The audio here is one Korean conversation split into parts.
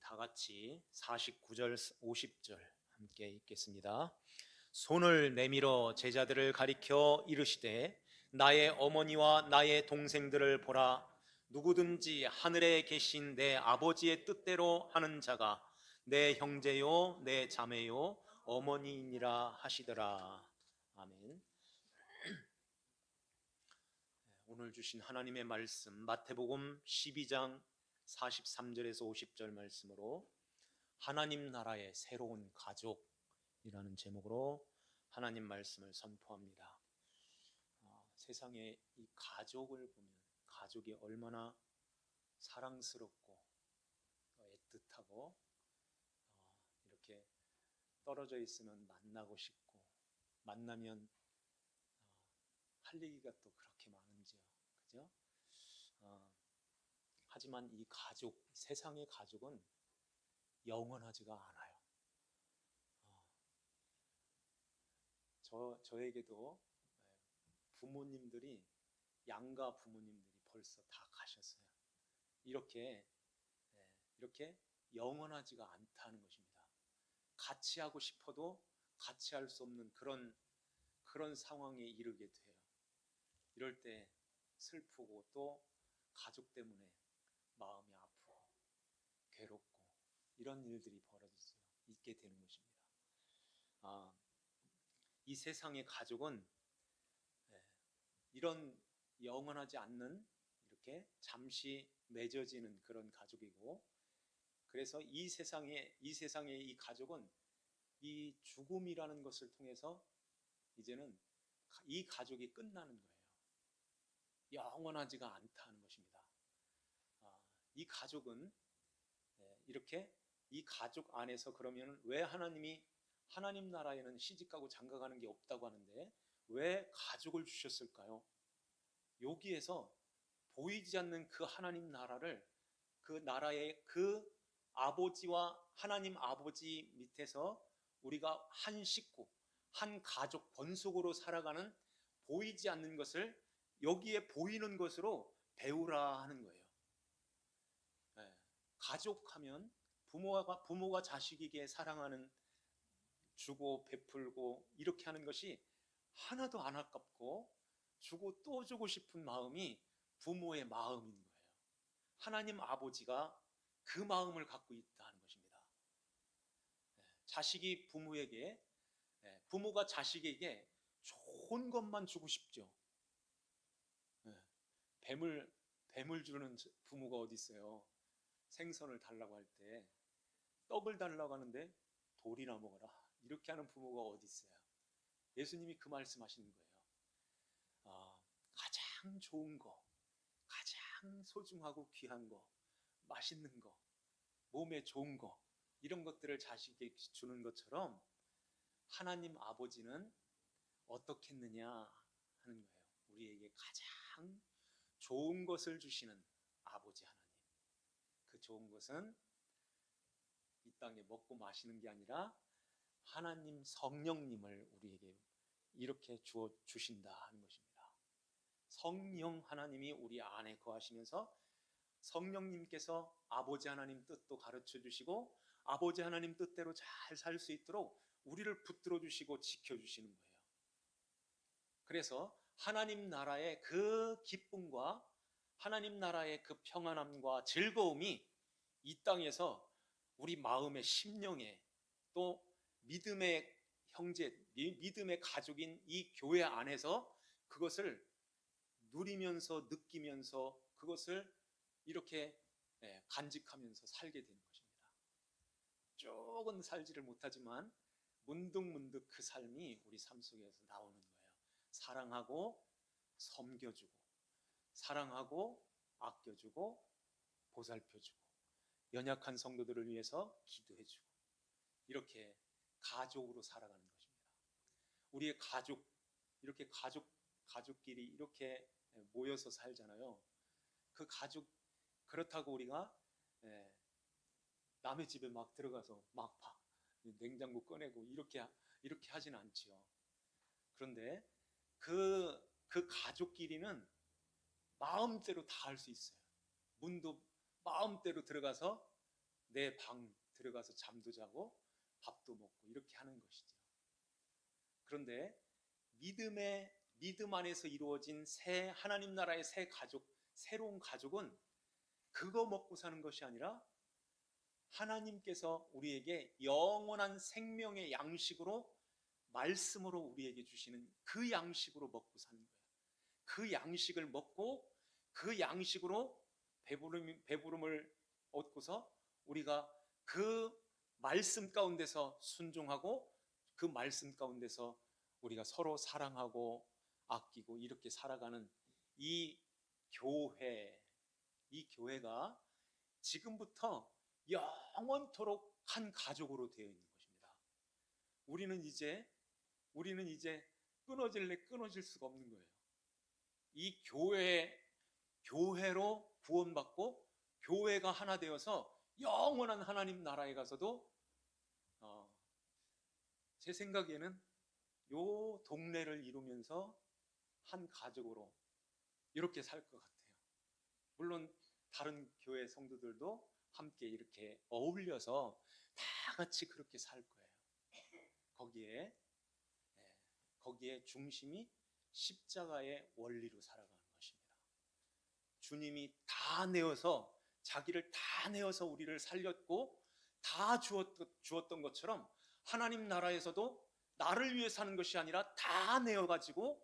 다 같이 49절, 50절 함께 읽겠습니다. 손을 내밀어 제자들을 가리켜 이르시되 나의 어머니와 나의 동생들을 보라. 누구든지 하늘에 계신 내 아버지의 뜻대로 하는 자가 내 형제요 내 자매요 어머니이니라 하시더라. 아멘. 오늘 주신 하나님의 말씀 마태복음 12장 43절에서 50절 말씀으로 하나님 나라의 새로운 가족이라는 제목으로 하나님 말씀을 선포합니다. 세상에 이 가족을 보면 가족이 얼마나 사랑스럽고 애틋하고 이렇게 떨어져 있으면 만나고 싶고 만나면 할 얘기가 또 그렇게 많은지요. 그죠? 하지만 이 가족, 세상의 가족은 영원하지가 않아요. 저에게도 부모님들이 양가 부모님들이 벌써 다 가셨어요. 이렇게 이렇게 영원하지가 않다는 것입니다. 같이 하고 싶어도 같이 할 수 없는 그런 상황에 이르게 돼요. 이럴 때 슬프고 또 가족 때문에 마음이 아프고 괴롭고 이런 일들이 있게 되는 것입니다. 이 세상의 가족은 이런 영원하지 않는 이렇게 잠시 맺어지는 그런 가족이고, 그래서 이 세상의 이 가족은 이 죽음이라는 것을 통해서 이제는 이 가족이 끝나는 거예요. 영원하지가 않다는 것입니다. 이 가족은 이렇게 이 가족 안에서 그러면 왜 하나님 나라에는 시집가고 장가가는 게 없다고 하는데 왜 가족을 주셨을까요? 여기에서 보이지 않는 그 하나님 나라를, 그 나라의 그 아버지와 하나님 아버지 밑에서 우리가 한 식구, 한 가족 번속으로 살아가는 보이지 않는 것을 여기에 보이는 것으로 배우라 하는 거예요. 가족하면 부모가 자식에게 사랑하는, 주고 베풀고 이렇게 하는 것이 하나도 안 아깝고 주고 또 주고 싶은 마음이 부모의 마음인 거예요. 하나님 아버지가 그 마음을 갖고 있다는 것입니다. 부모가 자식에게 좋은 것만 주고 싶죠. 뱀을 주는 부모가 어디 있어요? 생선을 달라고 할 때 떡을 달라고 하는데 돌이나 먹어라 이렇게 하는 부모가 어디 있어요? 예수님이 그 말씀하시는 거예요. 가장 좋은 거, 가장 소중하고 귀한 거, 맛있는 거, 몸에 좋은 거, 이런 것들을 자식에게 주는 것처럼 하나님 아버지는 어떻게 했느냐 하는 거예요. 우리에게 가장 좋은 것을 주시는 아버지 하나님. 그 좋은 것은 이 땅에 먹고 마시는 게 아니라 하나님 성령님을 우리에게 이렇게 주신다 하는 것입니다. 성령 하나님이 우리 안에 거하시면서 성령님께서 아버지 하나님 뜻도 가르쳐 주시고 아버지 하나님 뜻대로 잘 살 수 있도록 우리를 붙들어 주시고 지켜 주시는 거예요. 그래서 하나님 나라의 그 기쁨과 하나님 나라의 그 평안함과 즐거움이 이 땅에서 우리 마음의 심령에, 또 믿음의 형제, 믿음의 가족인 이 교회 안에서 그것을 누리면서 느끼면서 그것을 이렇게 간직하면서 살게 되는 것입니다. 조금 살지를 못하지만 문득문득 그 삶이 우리 삶 속에서 나오는 거예요. 사랑하고 섬겨주고 사랑하고 아껴주고 보살펴주고 연약한 성도들을 위해서 기도해주고 이렇게 가족으로 살아가는 것입니다. 우리의 가족끼리 이렇게 모여서 살잖아요. 그 가족, 그렇다고 우리가 남의 집에 막 들어가서 막 냉장고 꺼내고 이렇게 하지는 않지요. 그런데 그 가족끼리는 마음대로 다 할 수 있어요. 문도 마음대로 들어가서 내 방 들어가서 잠도 자고 밥도 먹고 이렇게 하는 것이죠. 그런데 믿음 안에서 이루어진 새 하나님 나라의 새 가족, 새로운 가족은 그거 먹고 사는 것이 아니라 하나님께서 우리에게 영원한 생명의 양식으로 말씀으로 우리에게 주시는 그 양식으로 먹고 사는 거예요. 그 양식을 먹고 그 양식으로 배부름을 얻고서 우리가 그 말씀 가운데서 순종하고 그 말씀 가운데서 우리가 서로 사랑하고 아끼고 이렇게 살아가는 이 이 교회가 지금부터 영원토록 한 가족으로 되어 있는 것입니다. 우리는 이제 끊어질래 끊어질 수가 없는 거예요. 이 교회로 구원받고 교회가 하나 되어서 영원한 하나님 나라에 가서도 제 생각에는 요 동네를 이루면서 한 가족으로 이렇게 살 것 같아요. 물론 다른 교회 성도들도 함께 이렇게 어울려서 다 같이 그렇게 살 거예요. 거기에 중심이 십자가의 원리로 살아가는 것입니다. 주님이 다 내어서 자기를 다 내어서 우리를 살렸고 다 주었던 것처럼 하나님 나라에서도 나를 위해 사는 것이 아니라 다 내어가지고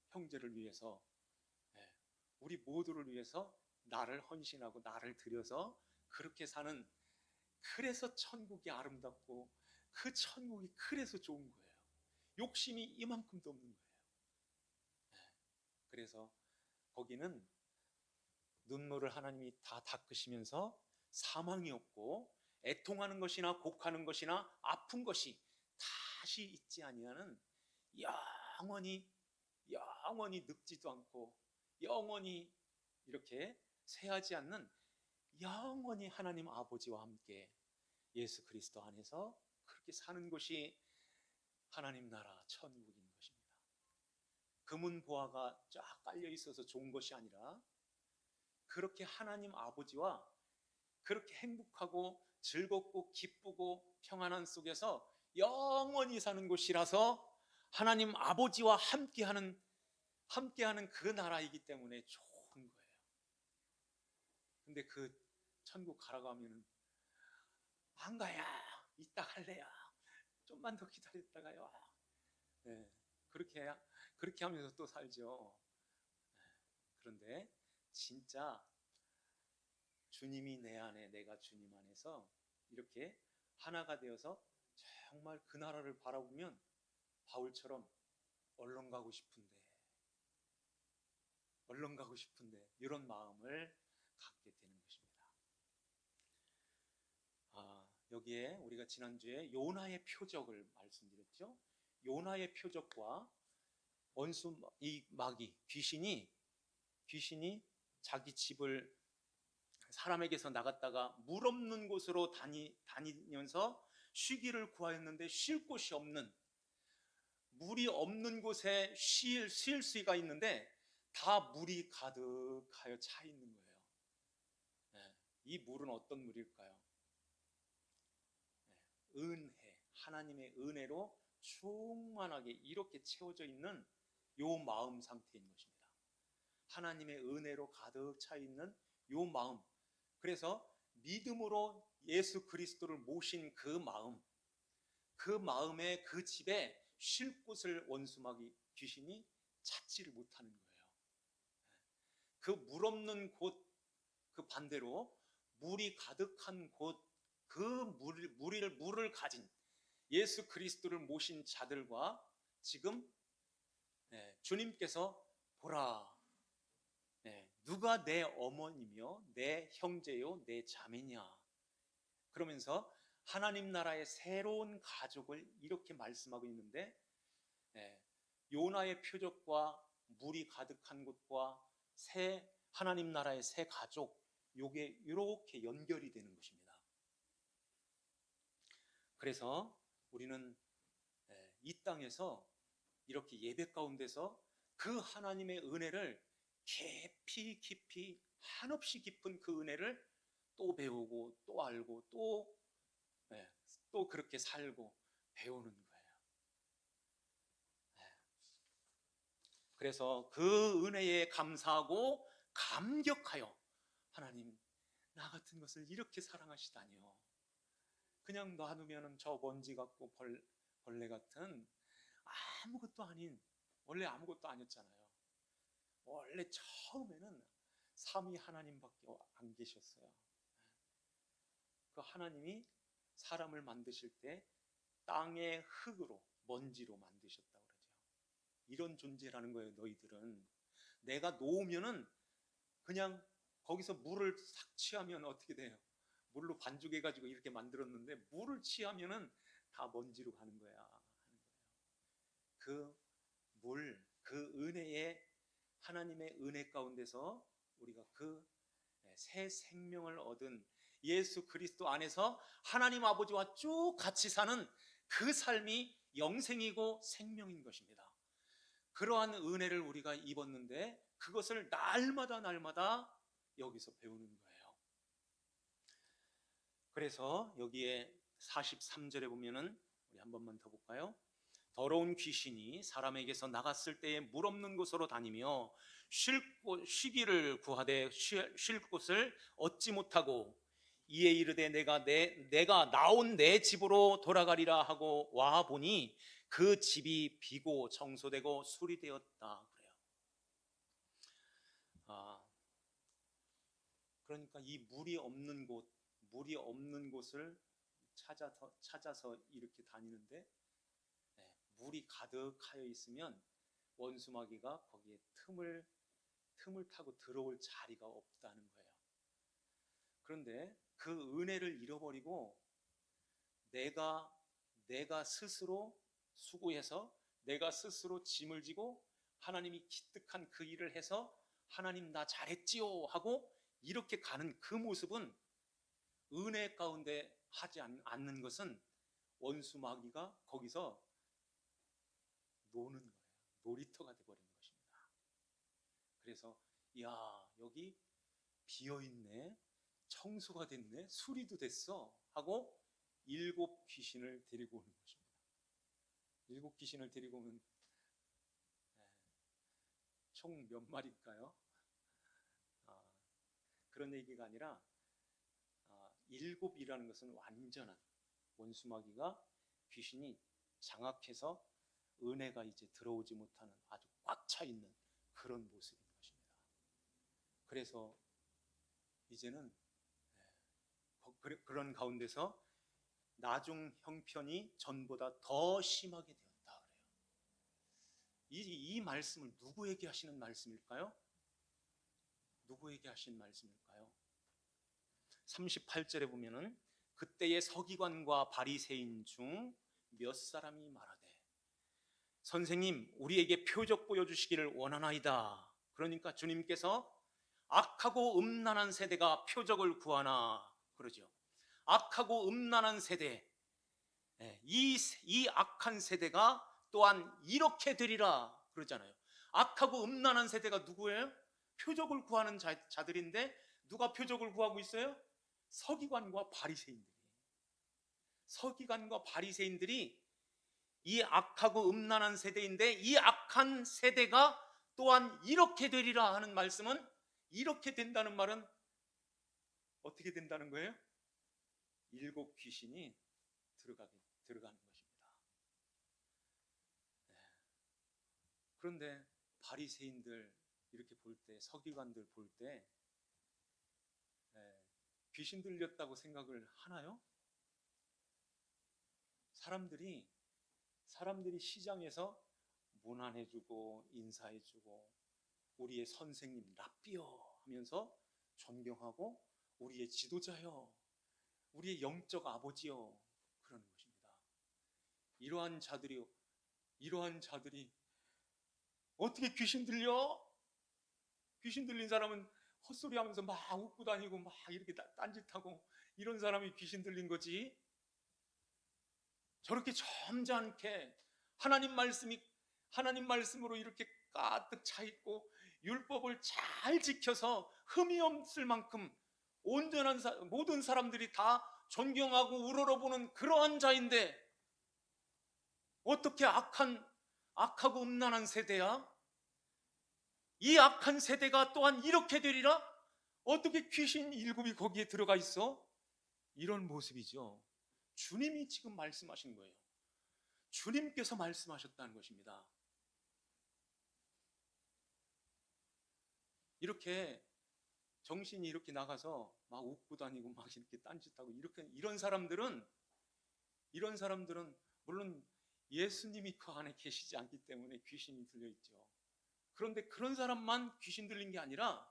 형제를 위해서, 우리 모두를 위해서 나를 헌신하고 나를 드려서 그렇게 사는, 그래서 천국이 아름답고 그 천국이 그래서 좋은 거예요. 욕심이 이만큼도 없는 거예요. 그래서 거기는 눈물을 하나님이 다 닦으시면서 사망이 없고 애통하는 것이나 곡하는 것이나 아픈 것이 다시 있지 아니하는 영원히 늙지도 않고 영원히 이렇게 쇠하지 않는 영원히 하나님 아버지와 함께 예수 그리스도 안에서 그렇게 사는 것이 하나님 나라 천국인 것입니다. 금은 보화가 쫙 깔려 있어서 좋은 것이 아니라 그렇게 하나님 아버지와 그렇게 행복하고 즐겁고 기쁘고 평안한 속에서 영원히 사는 곳이라서 하나님 아버지와 함께하는 그 나라이기 때문에 좋은 거예요. 근데 그 천국 가라고 하면은 안 가야, 이따 갈래야, 좀만 더 기다렸다가요. 네, 그렇게 하면서 또 살죠. 그런데 진짜 주님이 내 안에, 내가 주님 안에서 이렇게 하나가 되어서 정말 그 나라를 바라보면 바울처럼 얼른 가고 싶은데 이런 마음을 갖게 되는 것입니다. 여기에 우리가 지난주에 요나의 표적을 말씀드렸죠. 요나의 표적과 이 마귀, 귀신이 자기 집을 사람에게서 나갔다가 물 없는 곳으로 다니면서 쉬기를 구하였는데 쉴 곳이 없는, 물이 없는 곳에 쉴 수가 있는데 다 물이 가득하여 차 있는 거예요. 이 물은 어떤 물일까요? 하나님의 은혜로 충만하게 이렇게 채워져 있는 요 마음 상태인 것입니다. 하나님의 은혜로 가득 차 있는 요 마음. 그래서 믿음으로 예수 그리스도를 모신 그 마음에 그 집에 쉴 곳을 원수마귀 귀신이 찾지를 못하는 거예요. 그 물 없는 곳, 그 반대로 물이 가득한 곳, 그 물을 가진 예수 그리스도를 모신 자들과 지금 주님께서 보라, 누가 내 어머니며 내 형제요 내 자매냐, 그러면서 하나님 나라의 새로운 가족을 이렇게 말씀하고 있는데, 요나의 표적과 물이 가득한 곳과 하나님 나라의 새 가족, 요게 이렇게 연결이 되는 것입니다. 그래서 우리는 이 땅에서 이렇게 예배 가운데서 그 하나님의 은혜를 깊이 한없이 깊은 그 은혜를 또 배우고 또 알고 또, 예, 또 그렇게 살고 배우는 거예요. 예. 그래서 그 은혜에 감사하고 감격하여 하나님, 나 같은 것을 이렇게 사랑하시다니요. 그냥 놔두면 저 먼지 같고 벌레 같은 아무것도 아닌, 원래 아무것도 아니었잖아요. 원래 처음에는 삼위 하나님밖에 안 계셨어요. 그 하나님이 사람을 만드실 때 땅의 흙으로, 먼지로 만드셨다고 그러죠. 이런 존재라는 거예요. 너희들은 내가 놓으면은 그냥 거기서 물을 싹 취하면 어떻게 돼요? 물로 반죽해가지고 이렇게 만들었는데 물을 취하면은 다 먼지로 가는 거야 하는 거예요. 그 물, 그 은혜의, 하나님의 은혜 가운데서 우리가 그 새 생명을 얻은 예수 그리스도 안에서 하나님 아버지와 쭉 같이 사는 그 삶이 영생이고 생명인 것입니다. 그러한 은혜를 우리가 입었는데 그것을 날마다 여기서 배우는 거예요. 그래서 여기에 43절에 보면은 우리 한 번만 더 볼까요? 더러운 귀신이 사람에게서 나갔을 때에 물 없는 곳으로 다니며 쉬기를 구하되 쉴 곳을 얻지 못하고 이에 이르되 내가 나온 내 집으로 돌아가리라 하고 와 보니 그 집이 비고 청소되고 수리되었다 그래요. 그러니까 이 물이 없는 곳을 찾아서 이렇게 다니는데, 물이 가득하여 있으면 원수마귀가 거기에 틈을 타고 들어올 자리가 없다는 거예요. 그런데 그 은혜를 잃어버리고 내가 스스로 수고해서 내가 스스로 짐을 지고 하나님이 기특한 그 일을 해서 하나님 나 잘했지요 하고 이렇게 가는 그 모습은, 은혜 가운데 하지 않는 것은 원수 마귀가 거기서 노는 거예요. 놀이터가 되어버리는 것입니다. 그래서 야, 여기 비어있네, 청소가 됐네, 수리도 됐어 하고 7 귀신을 데리고 오는 것입니다. 7 귀신을 데리고 오면 총 몇 마리일까요? 그런 얘기가 아니라 7이라는 것은 완전한, 원수마귀가 귀신이 장악해서 은혜가 이제 들어오지 못하는 아주 꽉 차 있는 그런 모습인 것입니다. 그래서 이제는 그런 가운데서 나중 형편이 전보다 더 심하게 되었다 그래요. 이 말씀을 누구에게 하시는 말씀일까요? 누구에게 하신 말씀일까요? 38절에 보면은 그때의 서기관과 바리새인 중 몇 사람이 말하되 선생님 우리에게 표적 보여주시기를 원하나이다. 그러니까 주님께서 악하고 음란한 세대가 표적을 구하나 그러죠. 악하고 음란한 세대, 이 악한 세대가 또한 이렇게 되리라 그러잖아요. 악하고 음란한 세대가 누구예요? 표적을 구하는 자들인데 누가 표적을 구하고 있어요? 서기관과 바리새인들이 이 악하고 음란한 세대인데 이 악한 세대가 또한 이렇게 되리라 하는 말씀은, 이렇게 된다는 말은 어떻게 된다는 거예요? 7 귀신이 들어가는 것입니다. 그런데 바리새인들 이렇게 볼 때, 서기관들 볼 때 귀신 들렸다고 생각을 하나요? 사람들이 시장에서 문안해주고 인사해주고 우리의 선생님 랍비여 하면서 존경하고 우리의 지도자여, 우리의 영적 아버지여 그러는 것입니다. 이러한 자들이 어떻게 귀신 들려? 귀신 들린 사람은 헛소리하면서 막 웃고 다니고 막 이렇게 딴짓하고 이런 사람이 귀신 들린 거지. 저렇게 점잖게 하나님 말씀으로 이렇게 가득 차 있고 율법을 잘 지켜서 흠이 없을 만큼 온전한 모든 사람들이 다 존경하고 우러러보는 그러한 자인데 어떻게 악하고 음란한 세대야? 이 악한 세대가 또한 이렇게 되리라? 어떻게 귀신 일곱이 거기에 들어가 있어? 이런 모습이죠. 주님이 지금 말씀하신 거예요. 주님께서 말씀하셨다는 것입니다. 이렇게 정신이 이렇게 나가서 막 웃고 다니고 막 이렇게 딴짓하고 이런 사람들은 물론 예수님이 그 안에 계시지 않기 때문에 귀신이 들려있죠. 그런데 그런 사람만 귀신 들린 게 아니라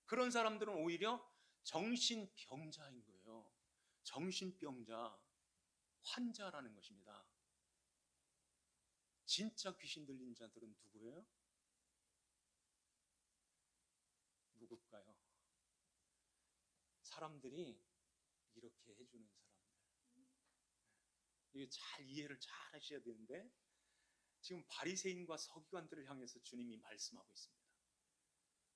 그런 사람들은 오히려 정신병자인 거예요. 정신병자, 환자라는 것입니다. 진짜 귀신 들린 자들은 누구예요? 누굴까요? 사람들이 이렇게 해주는 사람들. 이게 잘 이해를 잘 하셔야 되는데 지금 바리새인과 서기관들을 향해서 주님이 말씀하고 있습니다.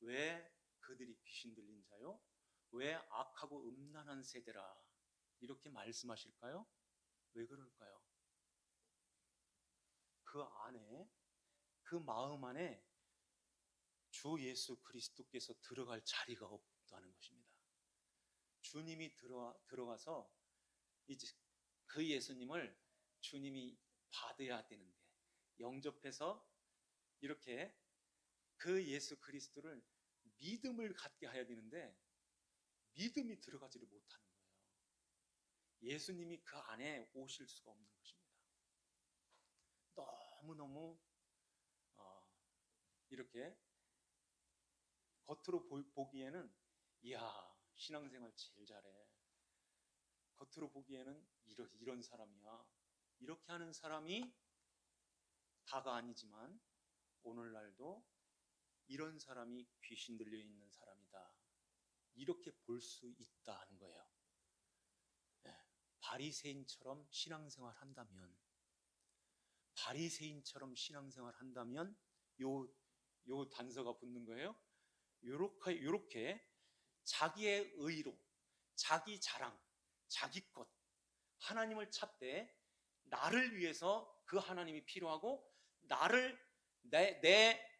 왜 그들이 귀신 들린 자요? 왜 악하고 음란한 세대라 이렇게 말씀하실까요? 왜 그럴까요? 그 안에, 그 마음 안에 주 예수 그리스도께서 들어갈 자리가 없다는 것입니다. 주님이 들어가서 이제 그 예수님을 주님이 받아야 되는데, 영접해서 이렇게 그 예수 그리스도를 믿음을 갖게 해야 되는데 믿음이 들어가지를 못하는 거예요. 예수님이 그 안에 오실 수가 없는 것입니다. 너무너무 이렇게 겉으로 보기에는 이야, 신앙생활 제일 잘해. 겉으로 보기에는 이런 사람이야. 이렇게 하는 사람이 다가 아니지만 오늘날도 이런 사람이 귀신 들려 있는 사람이다. 이렇게 볼 수 있다는 거예요. 바리새인처럼 신앙생활 한다면 요 단서가 붙는 거예요. 요렇게 자기의 의로, 자기 자랑, 자기 것, 하나님을 찾되 나를 위해서 그 하나님이 필요하고 나를 내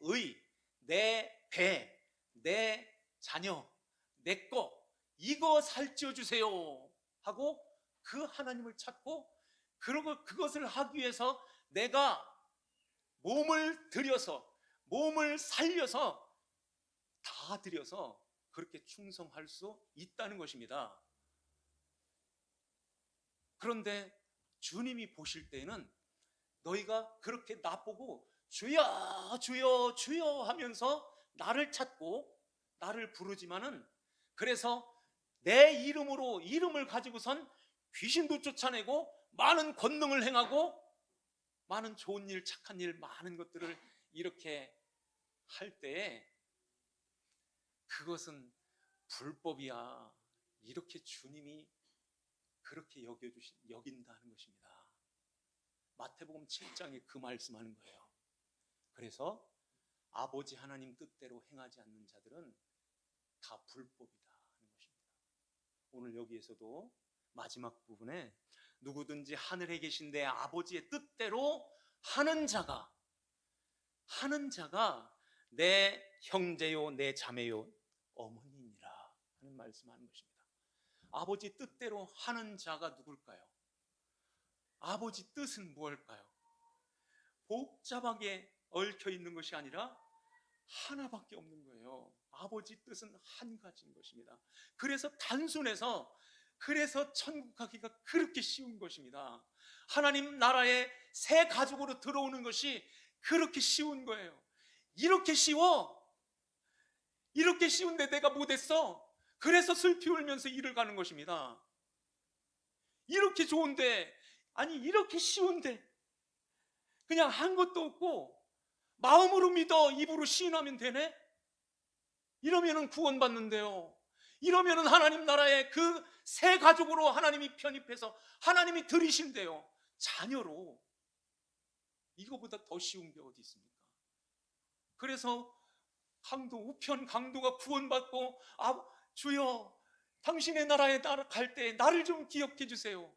의, 내 배, 내 자녀, 내 거 이거 살찌워 주세요 하고 그 하나님을 찾고 그러고 그것을 하기 위해서 내가 몸을 살려서 다 들여서 그렇게 충성할 수 있다는 것입니다. 그런데 주님이 보실 때에는 너희가 그렇게 나보고 주여 주여 주여 하면서 나를 찾고 나를 부르지만은 그래서 내 이름을 가지고선 귀신도 쫓아내고 많은 권능을 행하고 많은 좋은 일, 착한 일, 많은 것들을 이렇게 할 때에 그것은 불법이야. 이렇게 주님이 그렇게 여긴다는 것입니다. 마태복음 7장에 그 말씀하는 거예요. 그래서 아버지 하나님 뜻대로 행하지 않는 자들은 다 불법이다 하는 것입니다. 오늘 여기에서도 마지막 부분에 누구든지 하늘에 계신 내 아버지의 뜻대로 하는 자가 내 형제요 내 자매요 어머니니라 하는 말씀하는 것입니다. 아버지 뜻대로 하는 자가 누굴까요? 아버지 뜻은 무엇일까요? 복잡하게 얽혀 있는 것이 아니라 하나밖에 없는 거예요. 아버지 뜻은 한 가지인 것입니다. 그래서 단순해서 천국 가기가 그렇게 쉬운 것입니다. 하나님 나라의 새 가족으로 들어오는 것이 그렇게 쉬운 거예요. 이렇게 쉬운데 내가 못했어. 그래서 슬피 울면서 일을 가는 것입니다. 이렇게 좋은데, 아니 이렇게 쉬운데 그냥 한 것도 없고 마음으로 믿어 입으로 시인하면 되네? 이러면은 구원받는데요. 이러면은 하나님 나라의 그 새 가족으로 하나님이 편입해서 하나님이 들이신대요. 자녀로. 이거보다 더 쉬운 게 어디 있습니까? 그래서 우편 강도가 구원받고 주여 당신의 나라에 갈 때 나를 좀 기억해 주세요.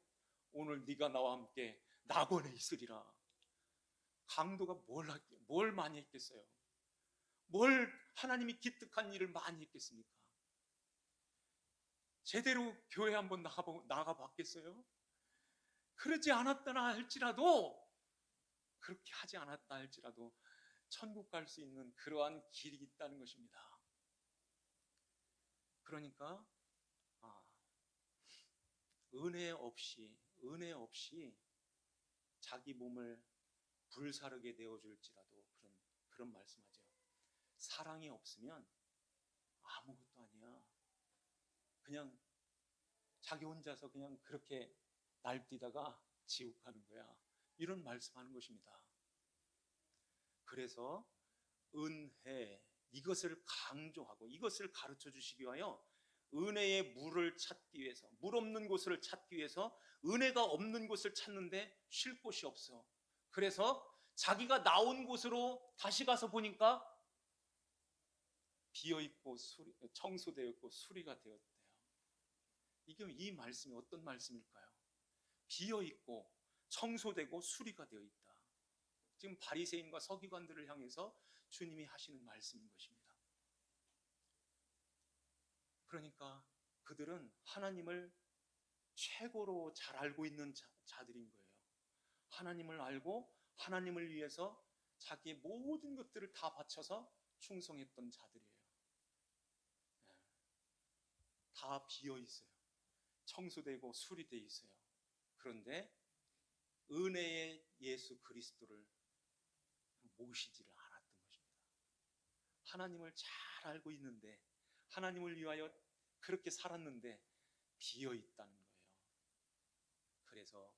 오늘 네가 나와 함께 낙원에 있으리라. 강도가 뭘 많이 했겠어요? 뭘 하나님이 기특한 일을 많이 했겠습니까? 제대로 교회 한번 나가봤겠어요? 그러지 않았다 할지라도, 그렇게 하지 않았다 할지라도 천국 갈 수 있는 그러한 길이 있다는 것입니다. 그러니까 아, 은혜 없이 자기 몸을 불사르게 내어줄지라도 그런 말씀하죠. 사랑이 없으면 아무것도 아니야. 그냥 자기 혼자서 그냥 그렇게 날뛰다가 지옥 가는 거야. 이런 말씀하는 것입니다. 그래서 은혜, 이것을 강조하고 이것을 가르쳐 주시기 위하여 은혜의 물을 찾기 위해서, 물 없는 곳을 찾기 위해서 은혜가 없는 곳을 찾는데 쉴 곳이 없어. 그래서 자기가 나온 곳으로 다시 가서 보니까 비어있고 청소되어 있고 수리가 되었대요. 이 말씀이 어떤 말씀일까요? 비어있고 청소되고 수리가 되어 있다. 지금 바리새인과 서기관들을 향해서 주님이 하시는 말씀인 것입니다. 그러니까 그들은 하나님을 최고로 잘 알고 있는 자들인 거예요. 하나님을 알고 하나님을 위해서 자기의 모든 것들을 다 바쳐서 충성했던 자들이에요. 다 비어 있어요. 청소되고 수리되어 있어요. 그런데 은혜의 예수 그리스도를 모시지를 않았던 것입니다. 하나님을 잘 알고 있는데, 하나님을 위하여 그렇게 살았는데 비어 있다는 거예요. 그래서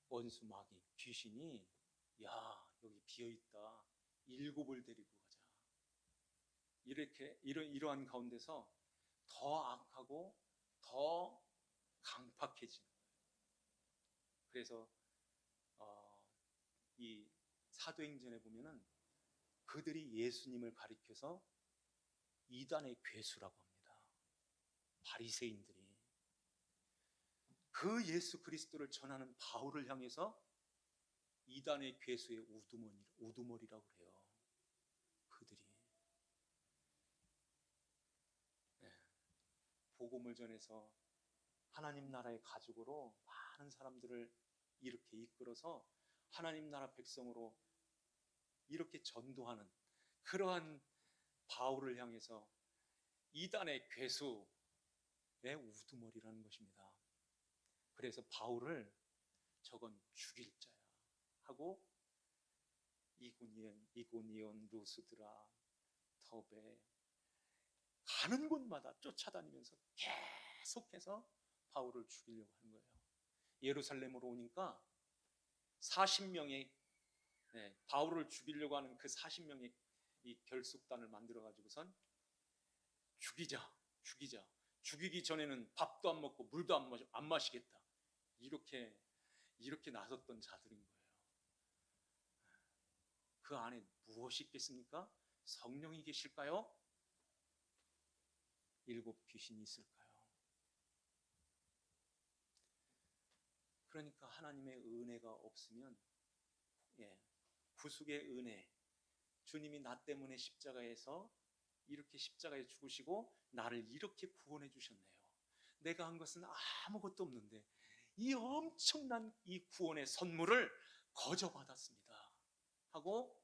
원수 마귀 귀신이, 야, 여기 비어 있다. 7을 데리고 가자. 이러한 가운데서 더 악하고 더 강팍해지는 거예요. 그래서 이 사도행전에 보면은 그들이 예수님을 가리켜서 이단의 괴수라고 합니다. 바리새인들이 그 예수 그리스도를 전하는 바울을 향해서 이단의 괴수의 우두머리라고 해요. 그들이 복음을 전해서 하나님 나라의 가족으로 많은 사람들을 이렇게 이끌어서 하나님 나라 백성으로 이렇게 전도하는 그러한 바울을 향해서 이단의 괴수의 우두머리라는 것입니다. 그래서 바울을 저건 죽일 자야 하고 이고니온, 루스드라, 더베 가는 곳마다 쫓아다니면서 계속해서 바울을 죽이려고 하는 거예요. 예루살렘으로 오니까 40명의 바울을 죽이려고 하는 그 40명의 이 결속단을 만들어 가지고선 죽이자. 죽이기 전에는 밥도 안 먹고 물도 안 마시겠다. 이렇게 나섰던 자들인 거예요. 그 안에 무엇이 있겠습니까? 성령이 계실까요? 7 귀신이 있을까요? 그러니까 하나님의 은혜가 없으면, 구속의 은혜, 주님이 나 때문에 십자가에서 이렇게 십자가에 죽으시고 나를 이렇게 구원해 주셨네요. 내가 한 것은 아무것도 없는데 이 엄청난 이 구원의 선물을 거저받았습니다 하고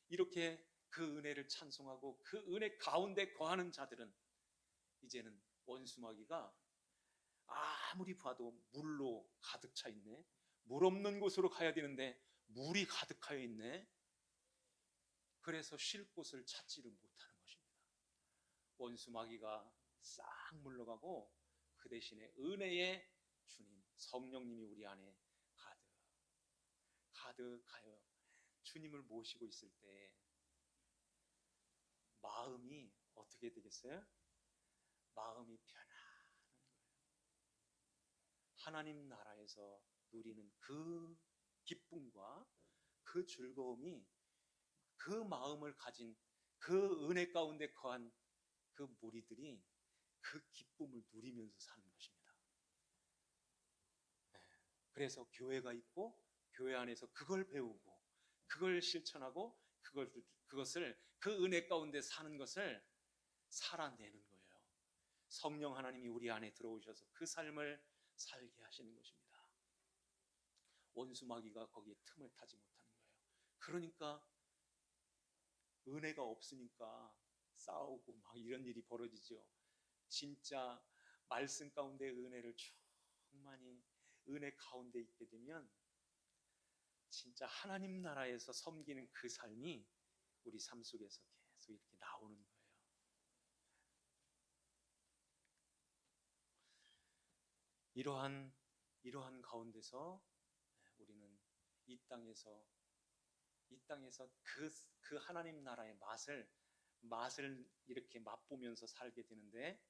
이렇게 그 은혜를 찬송하고 그 은혜 가운데 거하는 자들은 이제는 원수마귀가 아무리 봐도 물로 가득 차 있네. 물 없는 곳으로 가야 되는데 물이 가득하여 있네. 그래서 쉴 곳을 찾지를 못하는 것입니다. 원수마귀가 싹 물러가고 그 대신에 은혜의 주님, 성령님이 우리 안에 가득하여 주님을 모시고 있을 때 마음이 어떻게 되겠어요? 마음이 편안한 거예요. 하나님 나라에서 누리는 그 기쁨과 그 즐거움이 그 마음을 가진 그 은혜 가운데 거한 그 무리들이 그 기쁨을 누리면서 사는 것입니다. 그래서 교회가 있고 교회 안에서 그걸 배우고 그걸 실천하고 그것을 그 은혜 가운데 사는 것을 살아내는 거예요. 성령 하나님이 우리 안에 들어오셔서 그 삶을 살게 하시는 것입니다. 원수 마귀가 거기에 틈을 타지 못하는 거예요. 그러니까 은혜가 없으니까 싸우고 막 이런 일이 벌어지죠. 진짜 말씀 가운데 은혜를 충만히 은혜 가운데 있게 되면 진짜 하나님 나라에서 섬기는 그 삶이 우리 삶 속에서 계속 이렇게 나오는 거예요. 이러한 가운데서 우리는 이 땅에서 그 하나님 나라의 맛을 이렇게 맛보면서 살게 되는데,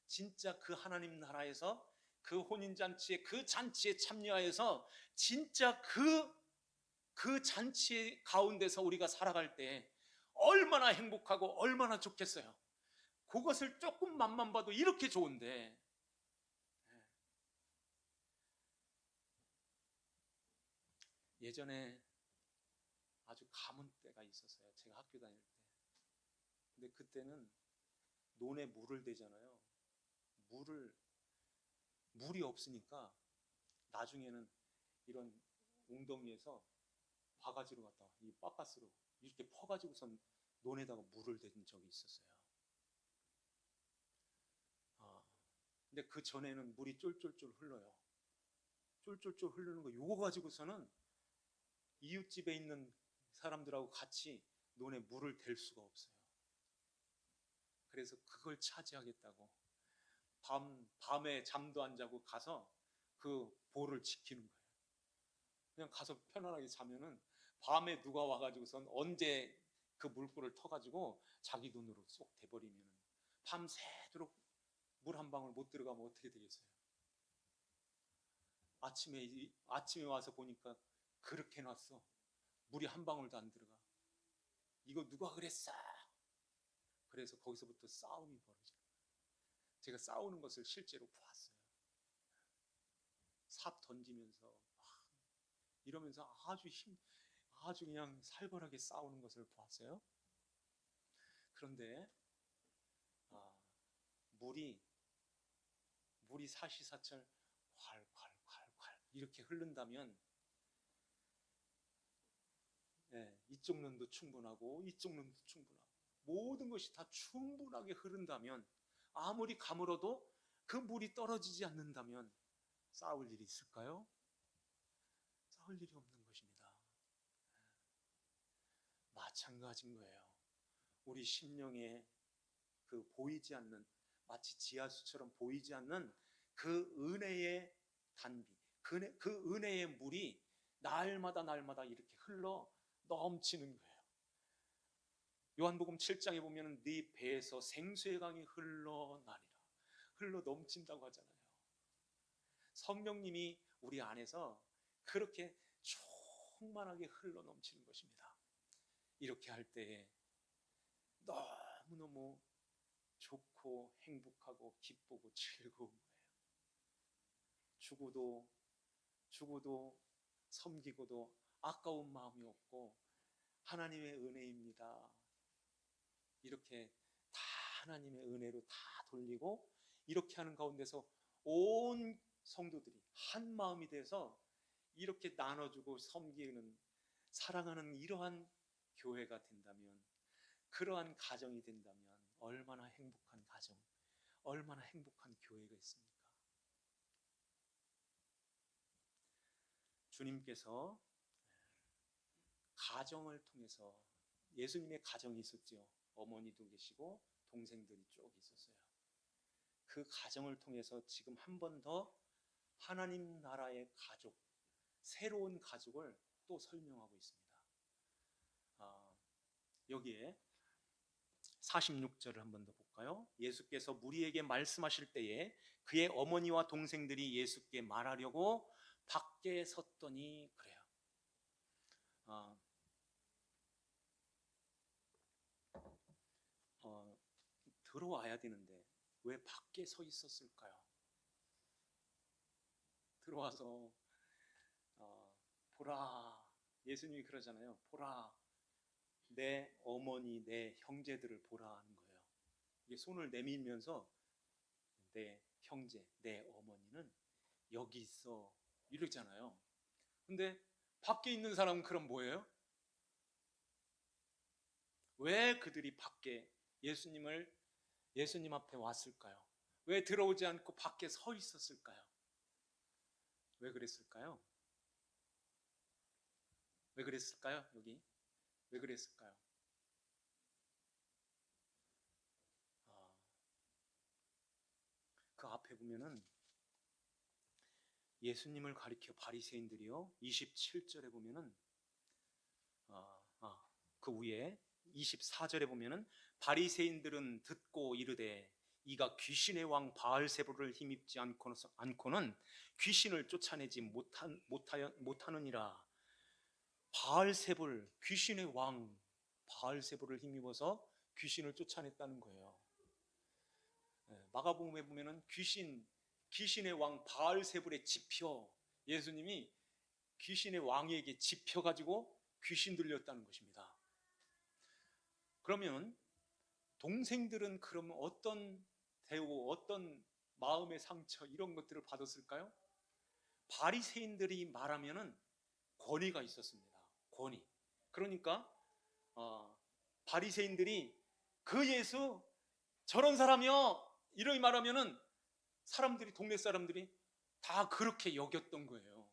진짜 그 하나님 나라에서 그 혼인잔치에 그 잔치에 참여하여서 진짜 그 잔치 가운데서 우리가 살아갈 때 얼마나 행복하고 얼마나 좋겠어요. 그것을 조금 맛만 봐도 이렇게 좋은데, 예전에 아주 가문 때가 있었어요. 제가 학교 다닐 때. 근데 그때는 논에 물을 대잖아요. 물이 없으니까 나중에는 이런 웅덩이에서 바가지로 갖다가 이 바깥으로 이렇게 퍼가지고선 논에다가 물을 댄 적이 있었어요. 근데 그 전에는 물이 쫄쫄쫄 흘러요. 쫄쫄쫄 흐르는 거 요거 가지고서는 이웃집에 있는 사람들하고 같이 논에 물을 댈 수가 없어요. 그래서 그걸 차지하겠다고 밤에 잠도 안 자고 가서 그 볼을 지키는 거예요. 그냥 가서 편안하게 자면은 밤에 누가 와가지고선 언제 그 물불을 터가지고 자기 돈으로 쏙 대버리면 밤새도록 물 한 방울 못 들어가면 어떻게 되겠어요? 아침에 와서 보니까 그렇게 놨어. 물이 한 방울도 안 들어가. 이거 누가 그랬어? 그래서 거기서부터 싸움이 벌어져요. 제가 싸우는 것을 실제로 보았어요. 삽 던지면서 이러면서 아주 그냥 살벌하게 싸우는 것을 보았어요. 그런데 물이 사시사철 콸콸콸콸 이렇게 흐른다면, 이쪽 눈도 충분하고 이쪽 눈도 충분하고 모든 것이 다 충분하게 흐른다면, 아무리 가물어도 그 물이 떨어지지 않는다면 싸울 일이 있을까요? 싸울 일이 없는 것입니다. 마찬가지인 거예요. 우리 심령에 그 보이지 않는, 마치 지하수처럼 보이지 않는 그 은혜의 단비, 그 은혜의 물이 날마다 이렇게 흘러 넘치는 거예요. 요한복음 7장에 보면 네 배에서 생수의 강이 흘러나리라, 흘러 넘친다고 하잖아요. 성령님이 우리 안에서 그렇게 충만하게 흘러 넘치는 것입니다. 이렇게 할 때에 너무너무 좋고 행복하고 기쁘고 즐거운 거예요. 죽어도 섬기고도 아까운 마음이 없고 하나님의 은혜입니다. 이렇게 다 하나님의 은혜로 다 돌리고, 이렇게 하는 가운데서 온 성도들이 한 마음이 돼서 이렇게 나눠주고 섬기는, 사랑하는 이러한 교회가 된다면, 그러한 가정이 된다면 얼마나 행복한 가정, 얼마나 행복한 교회가 있습니까? 주님께서 가정을 통해서, 예수님의 가정이 있었죠. 어머니도 계시고 동생들이 쭉 있었어요. 그 가정을 통해서 지금 한 번 더 하나님 나라의 가족, 새로운 가족을 또 설명하고 있습니다. 여기에 46절을 한 번 더 볼까요? 예수께서 무리에게 말씀하실 때에 그의 어머니와 동생들이 예수께 말하려고 밖에 섰더니, 그래요. 들어와야 되는데 왜 밖에 서 있었을까요? 들어와서 보라, 예수님이 그러잖아요. 보라, 내 어머니, 내 형제들을 보라 하는 거예요. 이게 손을 내밀면서 내 형제, 내 어머니는 여기 있어 이러잖아요. 근데 밖에 있는 사람은 그럼 뭐예요? 왜 그들이 밖에 예수님 앞에 왔을까요? 왜 들어오지 않고 밖에 서 있었을까요? 왜 그랬을까요? 왜 그랬을까요? 여기 왜 그랬을까요? 아, 그 앞에 보면은 예수님을 가리켜 바리새인들이요 27절에 보면은 그 위에 24절에 보면은 바리새인들은 듣고 이르되 이가 귀신의 왕 바알세불을 힘입지 않고는 귀신을 쫓아내지 못하느니라. 바알세불, 귀신의 왕 바알세불을 힘입어서 귀신을 쫓아냈다는 거예요. 마가복음에 보면은 귀신의 왕 바알세불의 지표, 예수님이 귀신의 왕에게 지표 가지고 귀신 들렸다는 것입니다. 그러면 동생들은 그러면 어떤 대우, 어떤 마음의 상처 이런 것들을 받았을까요? 바리새인들이 말하면은 권위가 있었습니다. 권위. 그러니까 바리새인들이 그 예수 저런 사람이요 이러이 말하면은 사람들이 동네 사람들이 다 그렇게 여겼던 거예요.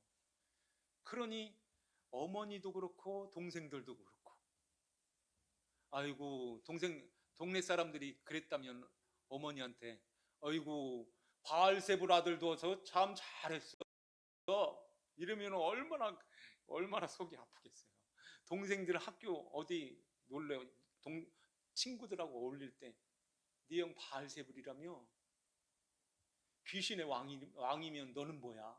그러니 어머니도 그렇고 동생들도 그렇고 아이고 동네 사람들이 그랬다면 어머니한테 아이고 바알세불 아들도 저 참 잘했어 이러면 얼마나 속이 아프겠어요. 동생들 학교 어디 놀래 친구들하고 어울릴 때 네 형 바알세불이라며 귀신의 왕이면 너는 뭐야?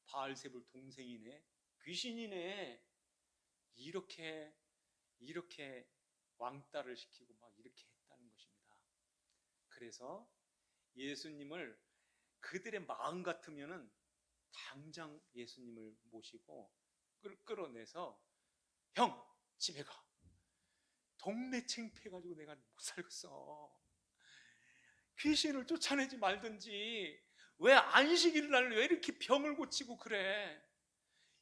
바알세불 동생이네 귀신이네 이렇게 왕따를 시키고 막 이렇게 했다는 것입니다. 그래서 예수님을 그들의 마음 같으면은 당장 예수님을 모시고 끌어내서 형 집에 가 동네 창피해가지고 내가 못 살겠어 귀신을 쫓아내지 말든지 왜 안식일 날 왜 이렇게 병을 고치고 그래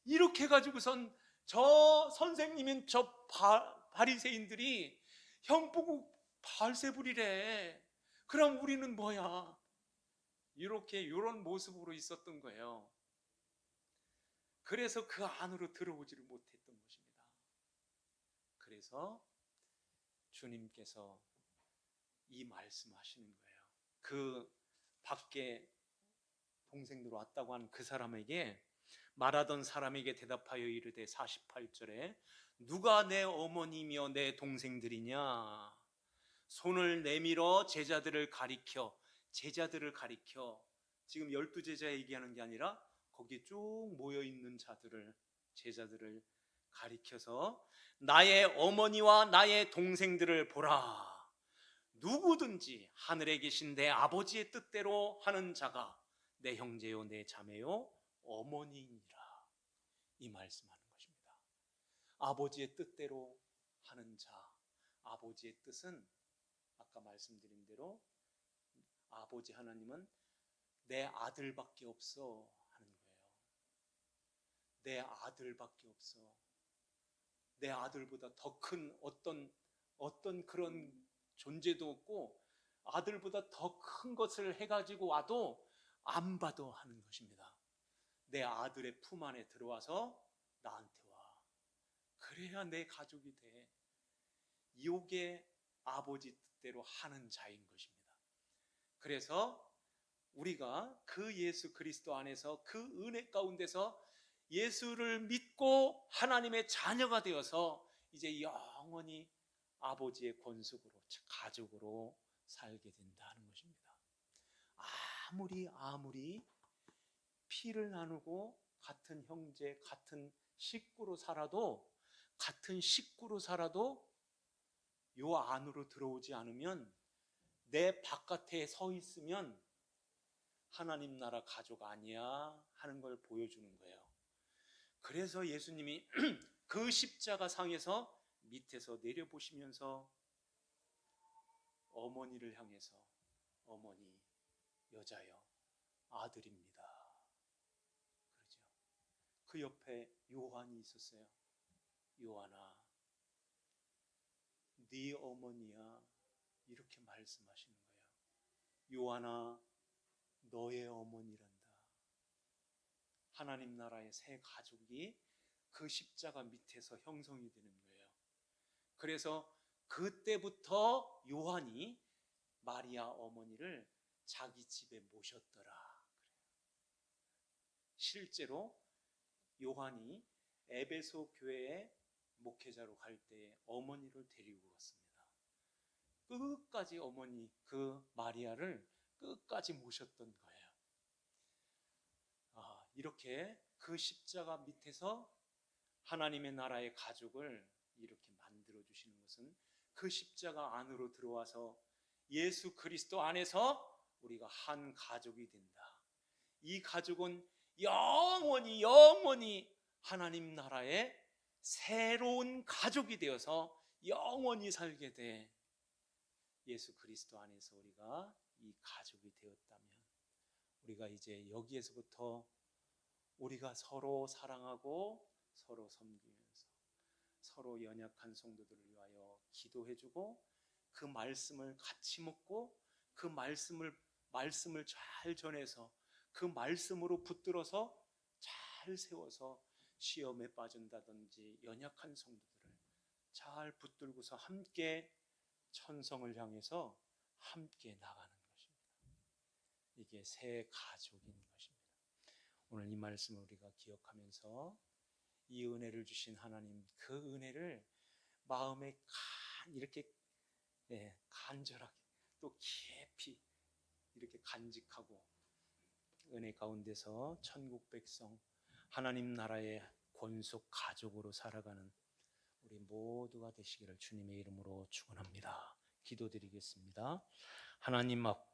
이렇게 해가지고선 저 선생님인 저 바리새인들이 형 보고 바알세불이래 그럼 우리는 뭐야 이런 모습으로 있었던 거예요. 그래서 그 안으로 들어오지를 못했던 것입니다. 그래서 주님께서 이 말씀하시는 거예요. 그 밖에 동생들 왔다고 한 그 사람에게 말하던 사람에게 대답하여 이르되 48절에 누가 내 어머니며 내 동생들이냐 손을 내밀어 제자들을 가리켜 지금 12제자 얘기하는 게 아니라 거기에 쭉 모여있는 제자들을 가리켜서 나의 어머니와 나의 동생들을 보라 누구든지 하늘에 계신 내 아버지의 뜻대로 하는 자가 내 형제요 내 자매요 어머니니라 이 말씀하는 것입니다. 아버지의 뜻대로 하는 자 아버지의 뜻은 아까 말씀드린 대로 아버지 하나님은 내 아들밖에 없어 하는 거예요. 내 아들밖에 없어. 내 아들보다 더 큰 어떤 그런 존재도 없고 아들보다 더 큰 것을 해가지고 와도 안 받아 하는 것입니다. 내 아들의 품 안에 들어와서 나한테 와. 그래야 내 가족이 돼. 이게 아버지 뜻대로 하는 자인 것입니다. 그래서 우리가 그 예수 그리스도 안에서 그 은혜 가운데서 예수를 믿고 하나님의 자녀가 되어서 이제 영원히 아버지의 권속으로 가족으로 살게 된다는 것입니다. 아무리 피를 나누고 같은 형제 같은 식구로 살아도 요 안으로 들어오지 않으면 내 바깥에 서 있으면 하나님 나라 가족 아니야 하는 걸 보여주는 거예요. 그래서 예수님이 그 십자가 상에서 밑에서 내려보시면서 어머니를 향해서 어머니, 여자여, 아들입니다. 그러죠. 그 옆에 요한이 있었어요. 요한아, 네 어머니야. 이렇게 말씀하시는 거예요. 요한아, 너의 어머니란다. 하나님 나라의 새 가족이 그 십자가 밑에서 형성이 되는 거예요. 그래서 그때부터 요한이 마리아 어머니를 자기 집에 모셨더라. 실제로 요한이 에베소 교회에 목회자로 갈 때에 어머니를 데리고 갔습니다. 끝까지 어머니 그 마리아를 끝까지 모셨던 거예요. 이렇게 그 십자가 밑에서 하나님의 나라의 가족을 이렇게 만들어 주시는 것은 그 십자가 안으로 들어와서 예수 그리스도 안에서 우리가 한 가족이 된다. 이 가족은 영원히 하나님 나라의 새로운 가족이 되어서 영원히 살게 돼. 예수 그리스도 안에서 우리가 이 가족이 되었다면 우리가 이제 여기에서부터 우리가 서로 사랑하고 서로 섬기면서 서로 연약한 성도들을 위하여 기도해주고 그 말씀을 같이 먹고 그 말씀을 잘 전해서 그 말씀으로 붙들어서 잘 세워서 시험에 빠진다든지 연약한 성도들을 잘 붙들고서 함께 천성을 향해서 함께 나가는 것입니다. 이게 새 가족인 것입니다. 오늘 이 말씀을 우리가 기억하면서 이 은혜를 주신 하나님, 그 은혜를 마음에 이렇게 간절하게 또 깊이 이렇게 간직하고 은혜 가운데서 천국 백성 하나님 나라의 권속 가족으로 살아가는 우리 모두가 되시기를 주님의 이름으로 축원합니다. 기도드리겠습니다. 하나님 앞